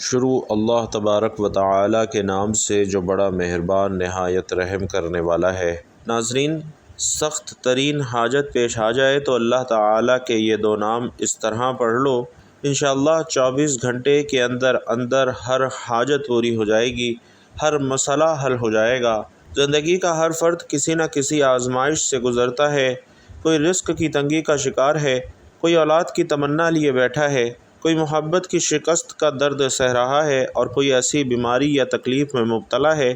شروع اللہ تبارک و تعالی کے نام سے جو بڑا مہربان نہایت رحم کرنے والا ہے۔ ناظرین، سخت ترین حاجت پیش آ جائے تو اللہ تعالی کے یہ دو نام اس طرح پڑھ لو، انشاءاللہ 24 گھنٹے کے اندر اندر ہر حاجت پوری ہو جائے گی، ہر مسئلہ حل ہو جائے گا۔ زندگی کا ہر فرد کسی نہ کسی آزمائش سے گزرتا ہے، کوئی رزق کی تنگی کا شکار ہے، کوئی اولاد کی تمنا لیے بیٹھا ہے، کوئی محبت کی شکست کا درد سہ رہا ہے، اور کوئی ایسی بیماری یا تکلیف میں مبتلا ہے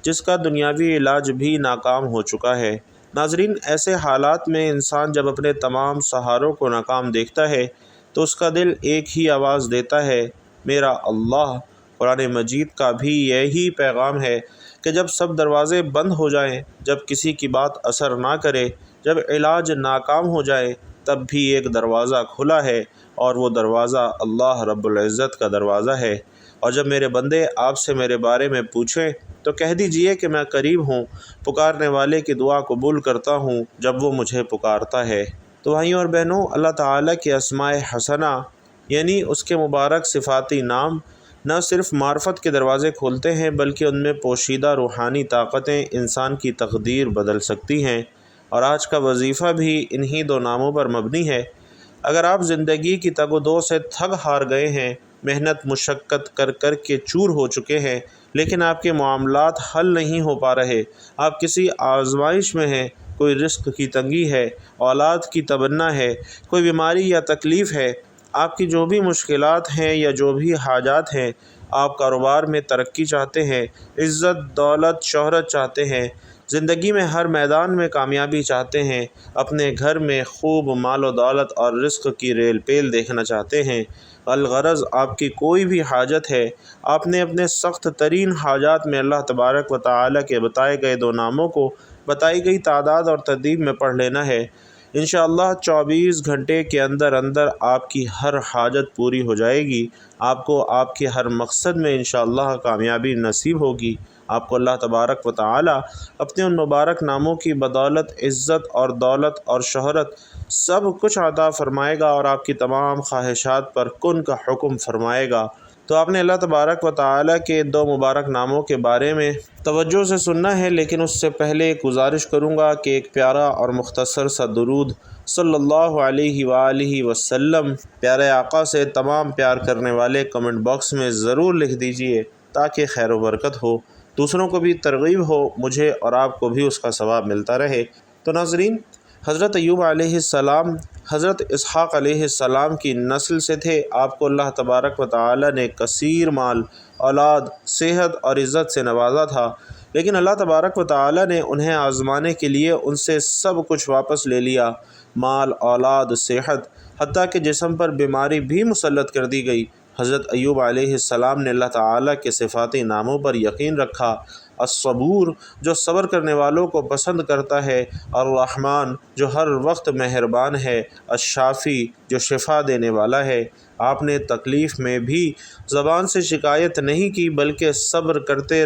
جس کا دنیاوی علاج بھی ناکام ہو چکا ہے۔ ناظرین، ایسے حالات میں انسان جب اپنے تمام سہاروں کو ناکام دیکھتا ہے تو اس کا دل ایک ہی آواز دیتا ہے، میرا اللہ۔ قرآن مجید کا بھی یہی پیغام ہے کہ جب سب دروازے بند ہو جائیں، جب کسی کی بات اثر نہ کرے، جب علاج ناکام ہو جائے، تب بھی ایک دروازہ کھلا ہے، اور وہ دروازہ اللہ رب العزت کا دروازہ ہے۔ اور جب میرے بندے آپ سے میرے بارے میں پوچھیں تو کہہ دیجئے کہ میں قریب ہوں، پکارنے والے کی دعا قبول کرتا ہوں جب وہ مجھے پکارتا ہے۔ تو بھائیوں اور بہنوں، اللہ تعالیٰ کے اسماء حسنہ یعنی اس کے مبارک صفاتی نام نہ صرف معرفت کے دروازے کھولتے ہیں بلکہ ان میں پوشیدہ روحانی طاقتیں انسان کی تقدیر بدل سکتی ہیں، اور آج کا وظیفہ بھی انہی دو ناموں پر مبنی ہے۔ اگر آپ زندگی کی تگ و دو سے تھک ہار گئے ہیں، محنت مشقت کر کر کے چور ہو چکے ہیں، لیکن آپ کے معاملات حل نہیں ہو پا رہے، آپ کسی آزمائش میں ہیں، کوئی رزق کی تنگی ہے، اولاد کی تمنا ہے، کوئی بیماری یا تکلیف ہے، آپ کی جو بھی مشکلات ہیں یا جو بھی حاجات ہیں، آپ کاروبار میں ترقی چاہتے ہیں، عزت دولت شہرت چاہتے ہیں، زندگی میں ہر میدان میں کامیابی چاہتے ہیں، اپنے گھر میں خوب مال و دولت اور رزق کی ریل پیل دیکھنا چاہتے ہیں، الغرض آپ کی کوئی بھی حاجت ہے، آپ نے اپنے سخت ترین حاجات میں اللہ تبارک و تعالی کے بتائے گئے دو ناموں کو بتائی گئی تعداد اور ترتیب میں پڑھ لینا ہے۔ انشاءاللہ 24 گھنٹے کے اندر اندر آپ کی ہر حاجت پوری ہو جائے گی، آپ کو آپ کے ہر مقصد میں انشاءاللہ کامیابی نصیب ہوگی۔ آپ کو اللہ تبارک و تعالی اپنے ان مبارک ناموں کی بدولت عزت اور دولت اور شہرت سب کچھ عطا فرمائے گا، اور آپ کی تمام خواہشات پر کن کا حکم فرمائے گا۔ تو آپ نے اللہ تبارک و تعالی کے دو مبارک ناموں کے بارے میں توجہ سے سننا ہے، لیکن اس سے پہلے ایک گزارش کروں گا کہ ایک پیارا اور مختصر سا درود صلی اللہ علیہ وآلہ وسلم پیارے آقا سے تمام پیار کرنے والے کمنٹ باکس میں ضرور لکھ دیجئے تاکہ خیر و برکت ہو، دوسروں کو بھی ترغیب ہو، مجھے اور آپ کو بھی اس کا ثواب ملتا رہے۔ تو ناظرین، حضرت ایوب علیہ السلام حضرت اسحاق علیہ السلام کی نسل سے تھے۔ آپ کو اللہ تبارک و تعالی نے کثیر مال، اولاد، صحت اور عزت سے نوازا تھا، لیکن اللہ تبارک و تعالی نے انہیں آزمانے کے لیے ان سے سب کچھ واپس لے لیا، مال، اولاد، صحت، حتیٰ کہ جسم پر بیماری بھی مسلط کر دی گئی۔ حضرت ایوب علیہ السلام نے اللہ تعالیٰ کے صفاتی ناموں پر یقین رکھا، الصبور جو صبر کرنے والوں کو پسند کرتا ہے، الرحمن جو ہر وقت مہربان ہے، الشافی جو شفا دینے والا ہے۔ آپ نے تکلیف میں بھی زبان سے شکایت نہیں کی بلکہ صبر کرتے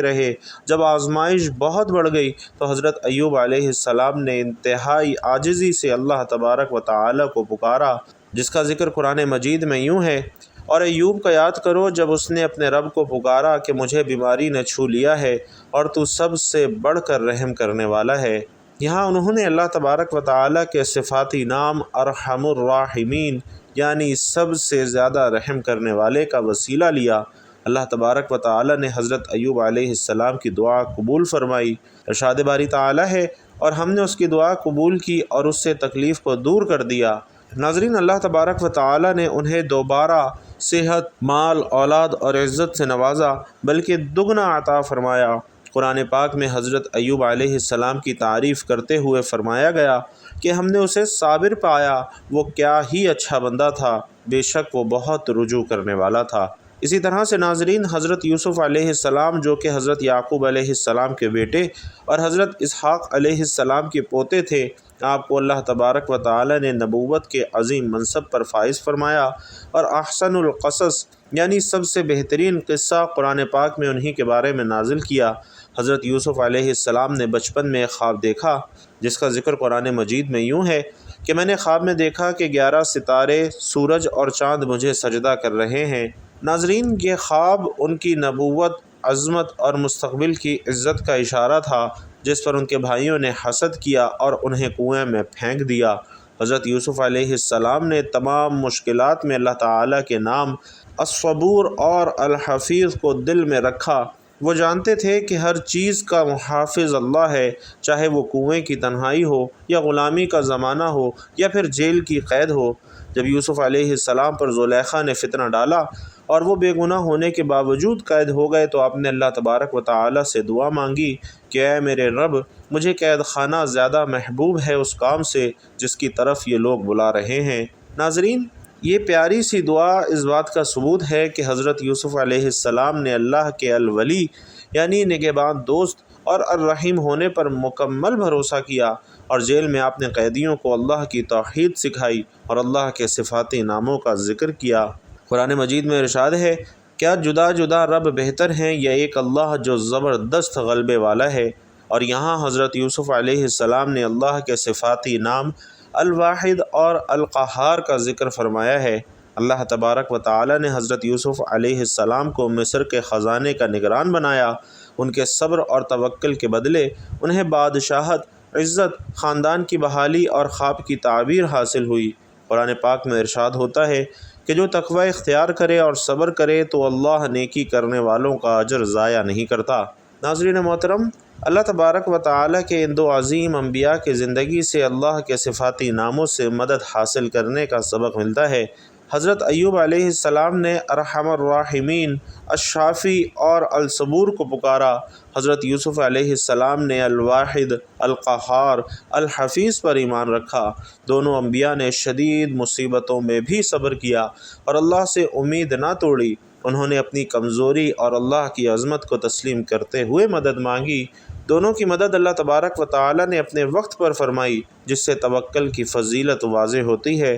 رہے۔ جب آزمائش بہت بڑھ گئی تو حضرت ایوب علیہ السلام نے انتہائی عاجزی سے اللہ تبارک و تعالی کو پکارا، جس کا ذکر قرآن مجید میں یوں ہے، اور ایوب کا یاد کرو جب اس نے اپنے رب کو پکارا کہ مجھے بیماری نے چھو لیا ہے اور تو سب سے بڑھ کر رحم کرنے والا ہے۔ یہاں انہوں نے اللہ تبارک و تعالی کے صفاتی نام ارحم الراحمین یعنی سب سے زیادہ رحم کرنے والے کا وسیلہ لیا۔ اللہ تبارک و تعالی نے حضرت ایوب علیہ السلام کی دعا قبول فرمائی۔ ارشاد باری تعالی ہے، اور ہم نے اس کی دعا قبول کی اور اس سے تکلیف کو دور کر دیا۔ ناظرین، اللہ تبارک و تعالی نے انہیں دوبارہ صحت، مال، اولاد اور عزت سے نوازا، بلکہ دگنا عطا فرمایا۔ قرآن پاک میں حضرت ایوب علیہ السلام کی تعریف کرتے ہوئے فرمایا گیا کہ ہم نے اسے صابر پایا، وہ کیا ہی اچھا بندہ تھا، بے شک وہ بہت رجوع کرنے والا تھا۔ اسی طرح سے ناظرین، حضرت یوسف علیہ السلام جو کہ حضرت یعقوب علیہ السلام کے بیٹے اور حضرت اسحاق علیہ السلام کے پوتے تھے، آپ کو اللہ تبارک و تعالی نے نبوت کے عظیم منصب پر فائز فرمایا، اور احسن القصص یعنی سب سے بہترین قصہ قرآن پاک میں انہی کے بارے میں نازل کیا۔ حضرت یوسف علیہ السلام نے بچپن میں ایک خواب دیکھا جس کا ذکر قرآن مجید میں یوں ہے کہ میں نے خواب میں دیکھا کہ 11 ستارے، سورج اور چاند مجھے سجدہ کر رہے ہیں، ناظرین، یہ خواب ان کی نبوت، عظمت اور مستقبل کی عزت کا اشارہ تھا، جس پر ان کے بھائیوں نے حسد کیا اور انہیں کنویں میں پھینک دیا۔ حضرت یوسف علیہ السلام نے تمام مشکلات میں اللہ تعالیٰ کے نام الصبور اور الحفیظ کو دل میں رکھا۔ وہ جانتے تھے کہ ہر چیز کا محافظ اللہ ہے، چاہے وہ کنویں کی تنہائی ہو یا غلامی کا زمانہ ہو یا پھر جیل کی قید ہو۔ جب یوسف علیہ السلام پر زلیخا نے فتنہ ڈالا اور وہ بے گناہ ہونے کے باوجود قید ہو گئے تو آپ نے اللہ تبارک و تعالی سے دعا مانگی کہ اے میرے رب، مجھے قید خانہ زیادہ محبوب ہے اس کام سے جس کی طرف یہ لوگ بلا رہے ہیں۔ ناظرین، یہ پیاری سی دعا اس بات کا ثبوت ہے کہ حضرت یوسف علیہ السلام نے اللہ کے الولی یعنی نگہبان دوست اور الرحیم ہونے پر مکمل بھروسہ کیا، اور جیل میں آپ نے قیدیوں کو اللہ کی توحید سکھائی اور اللہ کے صفاتی ناموں کا ذکر کیا۔ قرآن مجید میں ارشاد ہے، کیا جدا جدا رب بہتر ہیں یا ایک اللہ جو زبردست غلبے والا ہے؟ اور یہاں حضرت یوسف علیہ السلام نے اللہ کے صفاتی نام الواحد اور القہار کا ذکر فرمایا ہے۔ اللہ تبارک و تعالی نے حضرت یوسف علیہ السلام کو مصر کے خزانے کا نگران بنایا۔ ان کے صبر اور توکل کے بدلے انہیں بادشاہت، عزت، خاندان کی بحالی اور خواب کی تعبیر حاصل ہوئی۔ قرآن پاک میں ارشاد ہوتا ہے کہ جو تقوی اختیار کرے اور صبر کرے تو اللہ نیکی کرنے والوں کا اجر ضائع نہیں کرتا۔ ناظرین محترم، اللہ تبارک و تعالی کے ان دو عظیم انبیاء کی زندگی سے اللہ کے صفاتی ناموں سے مدد حاصل کرنے کا سبق ملتا ہے۔ حضرت ایوب علیہ السلام نے ارحم الراحمین، الشافی اور الصبور کو پکارا۔ حضرت یوسف علیہ السلام نے الواحد، القہار، الحفیظ پر ایمان رکھا۔ دونوں انبیاء نے شدید مصیبتوں میں بھی صبر کیا اور اللہ سے امید نہ توڑی۔ انہوں نے اپنی کمزوری اور اللہ کی عظمت کو تسلیم کرتے ہوئے مدد مانگی۔ دونوں کی مدد اللہ تبارک و تعالی نے اپنے وقت پر فرمائی، جس سے توکل کی فضیلت واضح ہوتی ہے۔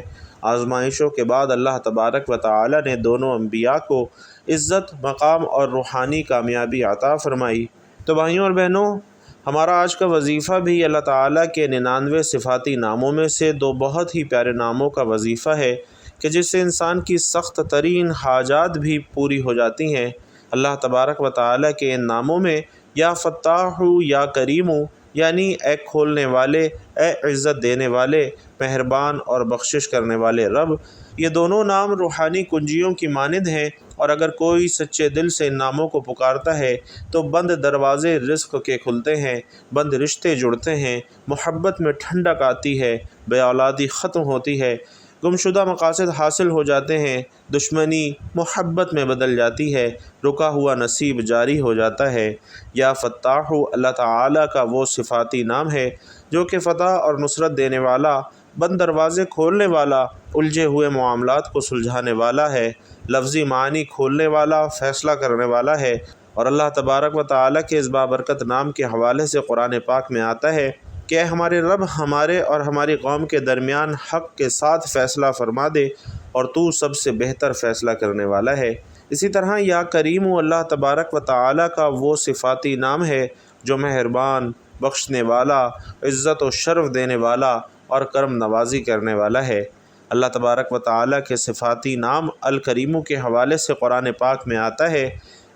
آزمائشوں کے بعد اللہ تبارک و تعالی نے دونوں انبیاء کو عزت، مقام اور روحانی کامیابی عطا فرمائی۔ تو بھائیوں اور بہنوں، ہمارا آج کا وظیفہ بھی اللہ تعالیٰ کے 99 صفاتی ناموں میں سے دو بہت ہی پیارے ناموں کا وظیفہ ہے کہ جس سے انسان کی سخت ترین حاجات بھی پوری ہو جاتی ہیں۔ اللہ تبارک و تعالیٰ کے ان ناموں میں یا فتاح یا کریم یعنی اے کھولنے والے، اے عزت دینے والے، مہربان اور بخشش کرنے والے رب، یہ دونوں نام روحانی کنجیوں کی مانند ہیں، اور اگر کوئی سچے دل سے ان ناموں کو پکارتا ہے تو بند دروازے رزق کے کھلتے ہیں، بند رشتے جڑتے ہیں، محبت میں ٹھنڈک آتی ہے، بے اولادی ختم ہوتی ہے، گمشدہ مقاصد حاصل ہو جاتے ہیں، دشمنی محبت میں بدل جاتی ہے، رکا ہوا نصیب جاری ہو جاتا ہے۔ یا فتاح اللہ تعالیٰ کا وہ صفاتی نام ہے جو کہ فتح اور نصرت دینے والا، بند دروازے کھولنے والا، الجھے ہوئے معاملات کو سلجھانے والا ہے، لفظی معنی کھولنے والا، فیصلہ کرنے والا ہے۔ اور اللہ تبارک و تعالیٰ کے اس بابرکت نام کے حوالے سے قرآن پاک میں آتا ہے کہ اے ہمارے رب، ہمارے اور ہماری قوم کے درمیان حق کے ساتھ فیصلہ فرما دے، اور تو سب سے بہتر فیصلہ کرنے والا ہے۔ اسی طرح یا کریم اللہ تبارک و تعالیٰ کا وہ صفاتی نام ہے جو مہربان، بخشنے والا، عزت و شرف دینے والا اور کرم نوازی کرنے والا ہے۔ اللہ تبارک و تعالیٰ کے صفاتی نام الکریم کے حوالے سے قرآن پاک میں آتا ہے،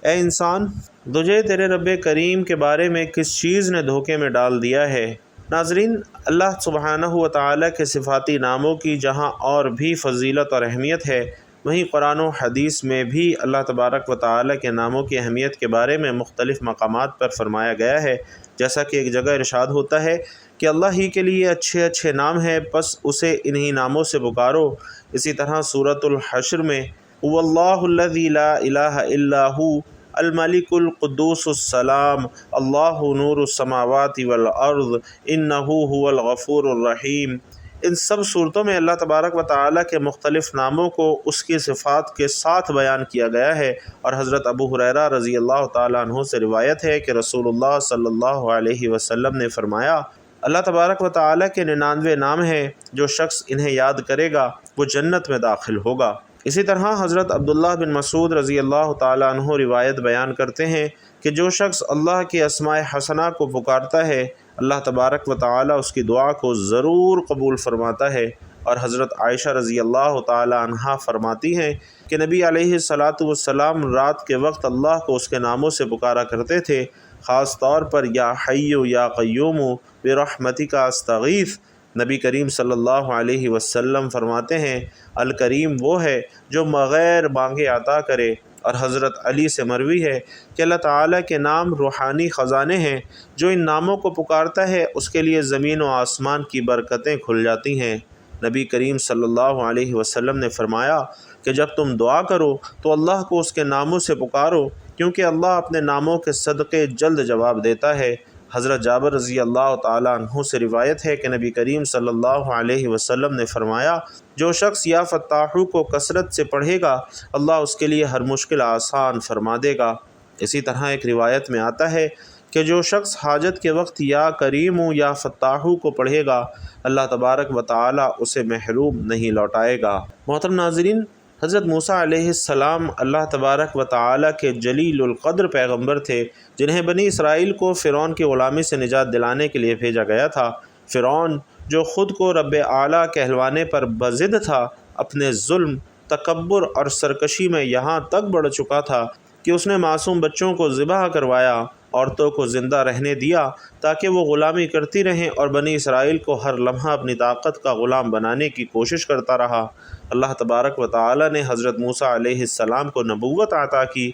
اے انسان، تجھے تیرے رب کریم کے بارے میں کس چیز نے دھوکے میں ڈال دیا ہے؟ ناظرین، اللہ سبحانہ و تعالیٰ کے صفاتی ناموں کی جہاں اور بھی فضیلت اور اہمیت ہے، وہیں قرآن و حدیث میں بھی اللہ تبارک و تعالیٰ کے ناموں کی اہمیت کے بارے میں مختلف مقامات پر فرمایا گیا ہے۔ جیسا کہ ایک جگہ ارشاد ہوتا ہے کہ اللہ ہی کے لیے اچھے اچھے نام ہیں، پس اسے انہی ناموں سے پکارو۔ اسی طرح سورۃ الحشر میں هو اللہ الذی لا الہ الا هو الملک القدوس السلام اللہ نور السماوات والارض انہ هو الغفور الرحیم، ان سب صورتوں میں اللہ تبارک و تعالیٰ کے مختلف ناموں کو اس کی صفات کے ساتھ بیان کیا گیا ہے۔ اور حضرت ابو ہریرہ رضی اللہ تعالیٰ عنہ سے روایت ہے کہ رسول اللہ صلی اللہ علیہ وسلم نے فرمایا، اللہ تبارک و تعالیٰ کے 99 نام ہیں، جو شخص انہیں یاد کرے گا وہ جنت میں داخل ہوگا۔ اسی طرح حضرت عبداللہ بن مسعود رضی اللہ تعالیٰ عنہ روایت بیان کرتے ہیں کہ جو شخص اللہ کے اسماء حسنہ کو پکارتا ہے، اللہ تبارک و تعالیٰ اس کی دعا کو ضرور قبول فرماتا ہے۔ اور حضرت عائشہ رضی اللہ تعالی عنہا فرماتی ہیں کہ نبی علیہ الصلاۃ والسلام رات کے وقت اللہ کو اس کے ناموں سے پکارا کرتے تھے، خاص طور پر یا حی یا قیوم برحمتک استغیث۔ نبی کریم صلی اللہ علیہ وسلم فرماتے ہیں الکریم وہ ہے جو بغیر مانگے عطا کرے، اور حضرت علی سے مروی ہے کہ اللہ تعالیٰ کے نام روحانی خزانے ہیں، جو ان ناموں کو پکارتا ہے اس کے لیے زمین و آسمان کی برکتیں کھل جاتی ہیں۔ نبی کریم صلی اللہ علیہ وسلم نے فرمایا کہ جب تم دعا کرو تو اللہ کو اس کے ناموں سے پکارو، کیونکہ اللہ اپنے ناموں کے صدقے جلد جواب دیتا ہے۔ حضرت جابر رضی اللہ تعالیٰ عنہ سے روایت ہے کہ نبی کریم صلی اللہ علیہ وسلم نے فرمایا جو شخص یا فتاحو کو کثرت سے پڑھے گا اللہ اس کے لیے ہر مشکل آسان فرما دے گا۔ اسی طرح ایک روایت میں آتا ہے کہ جو شخص حاجت کے وقت یا کریم یا فتاحو کو پڑھے گا اللہ تبارک و تعالی اسے محروم نہیں لوٹائے گا۔ محترم ناظرین، حضرت موسیٰ علیہ السلام اللہ تبارک و تعالی کے جلیل القدر پیغمبر تھے، جنہیں بنی اسرائیل کو فرعون کی غلامی سے نجات دلانے کے لیے بھیجا گیا تھا۔ فرعون جو خود کو رب اعلیٰ کہلوانے پر بضد تھا، اپنے ظلم، تکبر اور سرکشی میں یہاں تک بڑھ چکا تھا کہ اس نے معصوم بچوں کو ذبح کروایا، عورتوں کو زندہ رہنے دیا تاکہ وہ غلامی کرتی رہیں، اور بنی اسرائیل کو ہر لمحہ اپنی طاقت کا غلام بنانے کی کوشش کرتا رہا۔ اللہ تبارک و تعالی نے حضرت موسیٰ علیہ السلام کو نبوت عطا کی،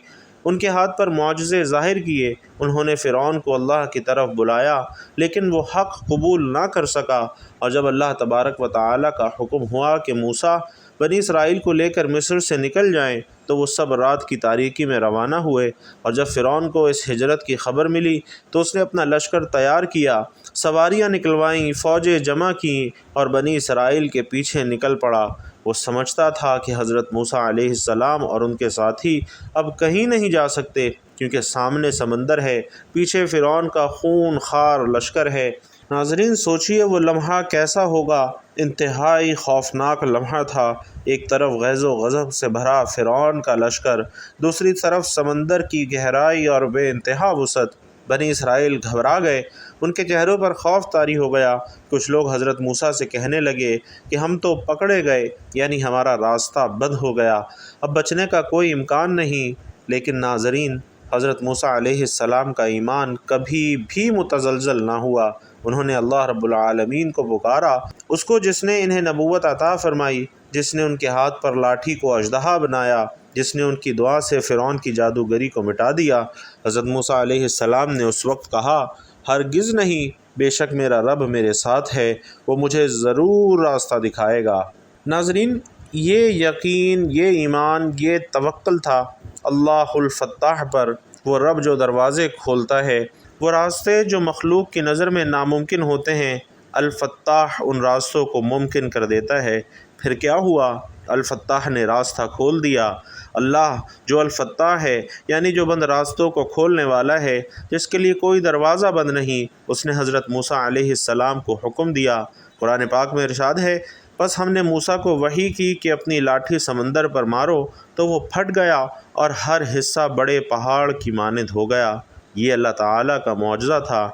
ان کے ہاتھ پر معجزے ظاہر کیے، انہوں نے فرعون کو اللہ کی طرف بلایا لیکن وہ حق قبول نہ کر سکا، اور جب اللہ تبارک و تعالی کا حکم ہوا کہ موسیٰ بنی اسرائیل کو لے کر مصر سے نکل جائیں تو وہ سب رات کی تاریکی میں روانہ ہوئے، اور جب فرعون کو اس ہجرت کی خبر ملی تو اس نے اپنا لشکر تیار کیا، سواریاں نکلوائیں، فوجیں جمع کیں اور بنی اسرائیل کے پیچھے نکل پڑا۔ وہ سمجھتا تھا کہ حضرت موسیٰ علیہ السلام اور ان کے ساتھی اب کہیں نہیں جا سکتے، کیونکہ سامنے سمندر ہے، پیچھے فرعون کا خون خوار لشکر ہے۔ ناظرین سوچئے وہ لمحہ کیسا ہوگا، انتہائی خوفناک لمحہ تھا۔ ایک طرف غیظ و غضب سے بھرا فرعون کا لشکر، دوسری طرف سمندر کی گہرائی اور بے انتہا وسعت۔ بنی اسرائیل گھبرا گئے، ان کے چہروں پر خوف طاری ہو گیا۔ کچھ لوگ حضرت موسیٰ سے کہنے لگے کہ ہم تو پکڑے گئے، یعنی ہمارا راستہ بند ہو گیا، اب بچنے کا کوئی امکان نہیں۔ لیکن ناظرین، حضرت موسیٰ علیہ السلام کا ایمان کبھی بھی متزلزل نہ ہوا۔ انہوں نے اللہ رب العالمین کو پکارا، اس کو جس نے انہیں نبوت عطا فرمائی، جس نے ان کے ہاتھ پر لاٹھی کو اژدہا بنایا، جس نے ان کی دعا سے فرعون کی جادوگری کو مٹا دیا۔ حضرت موسیٰ علیہ السلام نے اس وقت کہا ہرگز نہیں، بے شک میرا رب میرے ساتھ ہے، وہ مجھے ضرور راستہ دکھائے گا۔ ناظرین، یہ یقین، یہ ایمان، یہ توکل تھا اللہ الفتاح پر، وہ رب جو دروازے کھولتا ہے، وہ راستے جو مخلوق کی نظر میں ناممکن ہوتے ہیں، الفتاح ان راستوں کو ممکن کر دیتا ہے۔ پھر کیا ہوا؟ الفتاح نے راستہ کھول دیا۔ اللہ جو الفتاح ہے، یعنی جو بند راستوں کو کھولنے والا ہے، جس کے لیے کوئی دروازہ بند نہیں، اس نے حضرت موسیٰ علیہ السلام کو حکم دیا۔ قرآن پاک میں ارشاد ہے بس ہم نے موسیٰ کو وحی کی کہ اپنی لاٹھی سمندر پر مارو تو وہ پھٹ گیا اور ہر حصہ بڑے پہاڑ کی مانند ہو گیا۔ یہ اللہ تعالیٰ کا معجزہ تھا۔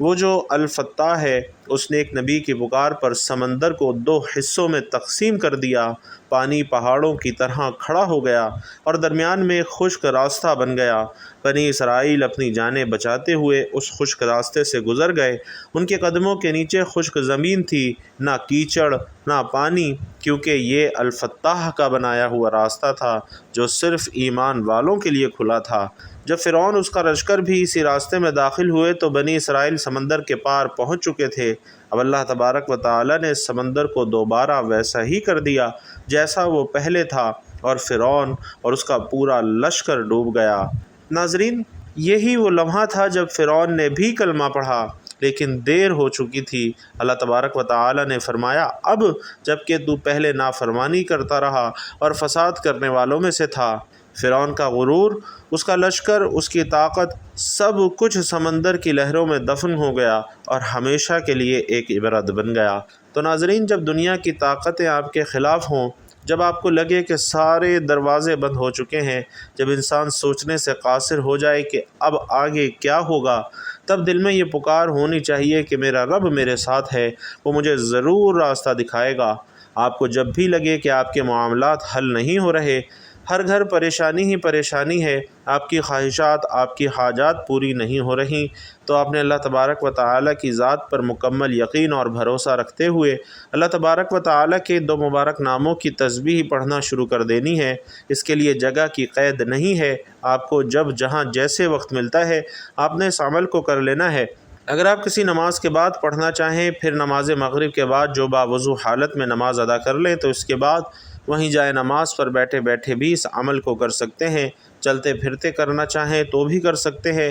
وہ جو الفتاح ہے، اس نے ایک نبی کی پکار پر سمندر کو 2 حصوں میں تقسیم کر دیا، پانی پہاڑوں کی طرح کھڑا ہو گیا اور درمیان میں ایک خشک راستہ بن گیا۔ بنی اسرائیل اپنی جانیں بچاتے ہوئے اس خشک راستے سے گزر گئے۔ ان کے قدموں کے نیچے خشک زمین تھی، نہ کیچڑ نہ پانی، کیونکہ یہ الفتاح کا بنایا ہوا راستہ تھا جو صرف ایمان والوں کے لیے کھلا تھا۔ جب فرعون اس کا لشکر بھی اسی راستے میں داخل ہوئے تو بنی اسرائیل سمندر کے پار پہنچ چکے تھے۔ اب اللہ تبارک و تعالی نے سمندر کو دوبارہ ویسا ہی کر دیا جیسا وہ پہلے تھا، اور فرعون اور اس کا پورا لشکر ڈوب گیا۔ ناظرین، یہی وہ لمحہ تھا جب فرعون نے بھی کلمہ پڑھا، لیکن دیر ہو چکی تھی۔ اللہ تبارک و تعالی نے فرمایا اب جب کہ تو پہلے نافرمانی کرتا رہا اور فساد کرنے والوں میں سے تھا۔ فرعون کا غرور، اس کا لشکر، اس کی طاقت، سب کچھ سمندر کی لہروں میں دفن ہو گیا اور ہمیشہ کے لیے ایک عبرت بن گیا۔ تو ناظرین، جب دنیا کی طاقتیں آپ کے خلاف ہوں، جب آپ کو لگے کہ سارے دروازے بند ہو چکے ہیں، جب انسان سوچنے سے قاصر ہو جائے کہ اب آگے کیا ہوگا، تب دل میں یہ پکار ہونی چاہیے کہ میرا رب میرے ساتھ ہے، وہ مجھے ضرور راستہ دکھائے گا۔ آپ کو جب بھی لگے کہ آپ کے معاملات حل نہیں ہو رہے، ہر گھر پریشانی ہی پریشانی ہے، آپ کی خواہشات، آپ کی حاجات پوری نہیں ہو رہی، تو آپ نے اللہ تبارک و تعالیٰ کی ذات پر مکمل یقین اور بھروسہ رکھتے ہوئے اللہ تبارک و تعالیٰ کے 2 مبارک ناموں کی تسبیح پڑھنا شروع کر دینی ہے۔ اس کے لیے جگہ کی قید نہیں ہے، آپ کو جب جہاں جیسے وقت ملتا ہے آپ نے اس عمل کو کر لینا ہے۔ اگر آپ کسی نماز کے بعد پڑھنا چاہیں، پھر نماز مغرب کے بعد جو باوضو حالت میں نماز ادا کر لیں، تو اس کے بعد وہیں جائے نماز پر بیٹھے بیٹھے بھی اس عمل کو کر سکتے ہیں۔ چلتے پھرتے کرنا چاہیں تو بھی کر سکتے ہیں۔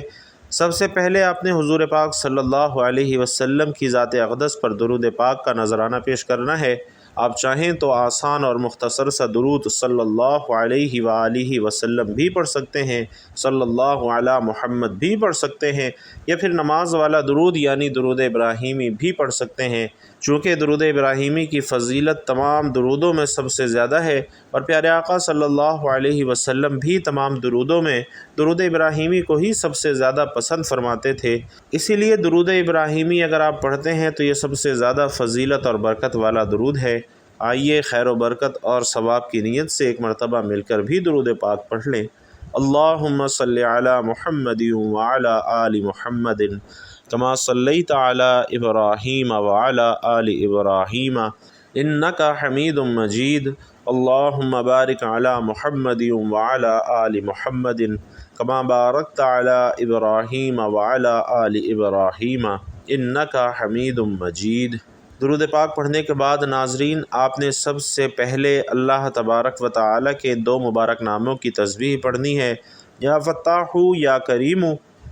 سب سے پہلے آپ نے حضور پاک صلی اللہ علیہ وسلم کی ذات اقدس پر درود پاک کا نذرانہ پیش کرنا ہے۔ آپ چاہیں تو آسان اور مختصر سا درود صلی اللہ علیہ وآلہ وسلم بھی پڑھ سکتے ہیں، صلی اللہ علی محمد بھی پڑھ سکتے ہیں، یا پھر نماز والا درود یعنی درود ابراہیمی بھی پڑھ سکتے ہیں۔ چونکہ درود ابراہیمی کی فضیلت تمام درودوں میں سب سے زیادہ ہے، اور پیارے آقا صلی اللہ علیہ وسلم بھی تمام درودوں میں درود ابراہیمی کو ہی سب سے زیادہ پسند فرماتے تھے۔ اسی لیے درود ابراہیمی اگر آپ پڑھتے ہیں تو یہ سب سے زیادہ فضیلت اور برکت والا درود ہے۔ آئیے خیر و برکت اور ثواب کی نیت سے ایک مرتبہ مل کر بھی درود پاک پڑھ لیں۔ اللہم صلی علی محمد وعلی آل محمد کما صلیت علی ابراہیم وعلی آل ابراہیم انک حمید مجید۔ اللہم بارک علی محمد وعلی آل محمد کما بارکت علی ابراہیم وعلی آل ابراہیم انک حمید مجید۔ درود پاک پڑھنے کے بعد ناظرین، آپ نے سب سے پہلے اللہ تبارک و تعالیٰ کے 2 مبارک ناموں کی تسبیح پڑھنی ہے، یا فتاح یا کریم۔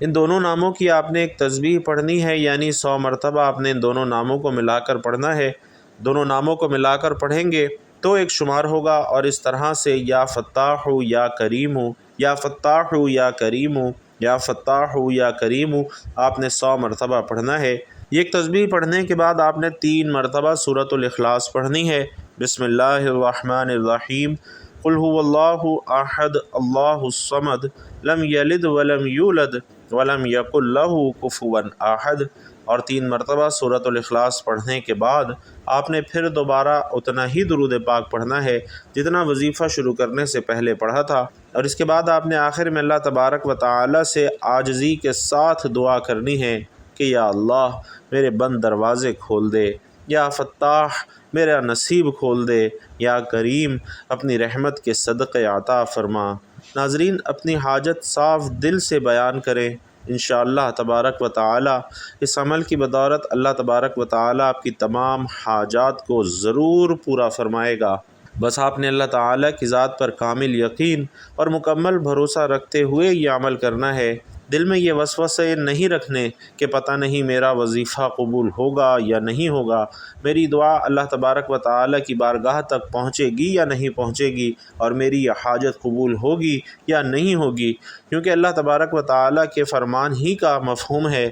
ان دونوں ناموں کی آپ نے ایک تسبیح پڑھنی ہے، یعنی 100 مرتبہ آپ نے ان دونوں ناموں کو ملا کر پڑھنا ہے۔ دونوں ناموں کو ملا کر پڑھیں گے تو ایک شمار ہوگا، اور اس طرح سے یا فتاح یا کریم، یا فتاح یا کریم، یا فتاح یا کریم آپ نے 100 مرتبہ پڑھنا ہے۔ یہ ایک تسبیح پڑھنے کے بعد آپ نے 3 مرتبہ سورۃ الاخلاص پڑھنی ہے۔ بسم اللہ الرحمن الرحیم، قل هو اللہ احد اللہ الصمد لم یلد ولم یولد ولم یکن لہ کفوا احد، اور 3 مرتبہ سورۃ الاخلاص پڑھنے کے بعد آپ نے پھر دوبارہ اتنا ہی درود پاک پڑھنا ہے جتنا وظیفہ شروع کرنے سے پہلے پڑھا تھا، اور اس کے بعد آپ نے آخر میں اللہ تبارک و تعالی سے عاجزی کے ساتھ دعا کرنی ہے کہ یا اللہ میرے بند دروازے کھول دے، یا فتاح میرا نصیب کھول دے، یا کریم اپنی رحمت کے صدقے عطا فرما۔ ناظرین، اپنی حاجت صاف دل سے بیان کریں، انشاءاللہ تبارک و تعالی اس عمل کی بدولت اللہ تبارک و تعالی آپ کی تمام حاجات کو ضرور پورا فرمائے گا۔ بس آپ نے اللہ تعالی کی ذات پر کامل یقین اور مکمل بھروسہ رکھتے ہوئے یہ عمل کرنا ہے۔ دل میں یہ وسوسے نہیں رکھنے کہ پتہ نہیں میرا وظیفہ قبول ہوگا یا نہیں ہوگا، میری دعا اللہ تبارک و تعالی کی بارگاہ تک پہنچے گی یا نہیں پہنچے گی، اور میری یہ حاجت قبول ہوگی یا نہیں ہوگی، کیونکہ اللہ تبارک و تعالی کے فرمان ہی کا مفہوم ہے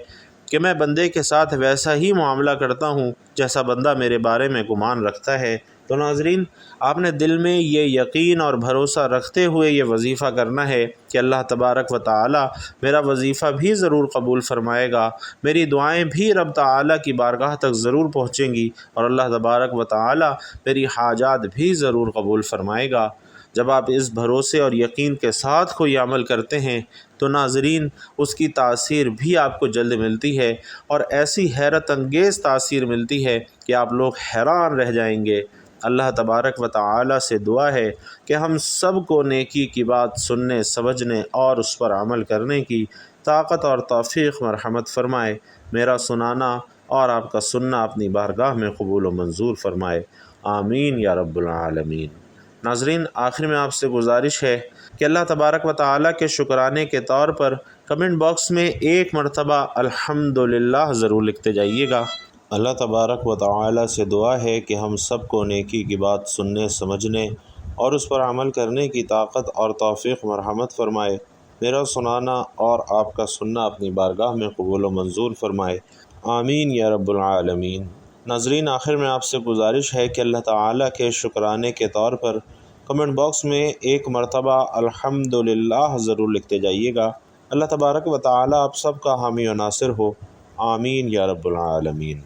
کہ میں بندے کے ساتھ ویسا ہی معاملہ کرتا ہوں جیسا بندہ میرے بارے میں گمان رکھتا ہے۔ تو ناظرین، آپ نے دل میں یہ یقین اور بھروسہ رکھتے ہوئے یہ وظیفہ کرنا ہے کہ اللہ تبارک و تعالی میرا وظیفہ بھی ضرور قبول فرمائے گا، میری دعائیں بھی رب تعالی کی بارگاہ تک ضرور پہنچیں گی، اور اللہ تبارک و تعالی میری حاجات بھی ضرور قبول فرمائے گا۔ جب آپ اس بھروسے اور یقین کے ساتھ کوئی عمل کرتے ہیں تو ناظرین اس کی تاثیر بھی آپ کو جلد ملتی ہے، اور ایسی حیرت انگیز تاثیر ملتی ہے کہ آپ لوگ حیران رہ جائیں گے۔ اللہ تبارک و تعالی سے دعا ہے کہ ہم سب کو نیکی کی بات سننے، سمجھنے اور اس پر عمل کرنے کی طاقت اور توفیق مرحمت فرمائے۔ میرا سنانا اور آپ کا سننا اپنی بارگاہ میں قبول و منظور فرمائے، آمین یا رب العالمین۔ ناظرین، آخر میں آپ سے گزارش ہے کہ اللہ تبارک و تعالی کے شکرانے کے طور پر کمنٹ باکس میں 1 مرتبہ الحمدللہ ضرور لکھتے جائیے گا۔ اللہ تبارک و تعالی سے دعا ہے کہ ہم سب کو نیکی کی بات سننے، سمجھنے اور اس پر عمل کرنے کی طاقت اور توفیق مرحمت فرمائے۔ میرا سنانا اور آپ کا سننا اپنی بارگاہ میں قبول و منظور فرمائے، آمین یا رب العالمین۔ ناظرین، آخر میں آپ سے گزارش ہے کہ اللہ تعالی کے شکرانے کے طور پر کمنٹ باکس میں 1 مرتبہ الحمدللہ ضرور لکھتے جائیے گا۔ اللہ تبارک و تعالی آپ سب کا حامی و ناصر ہو، آمین یا رب العالمین۔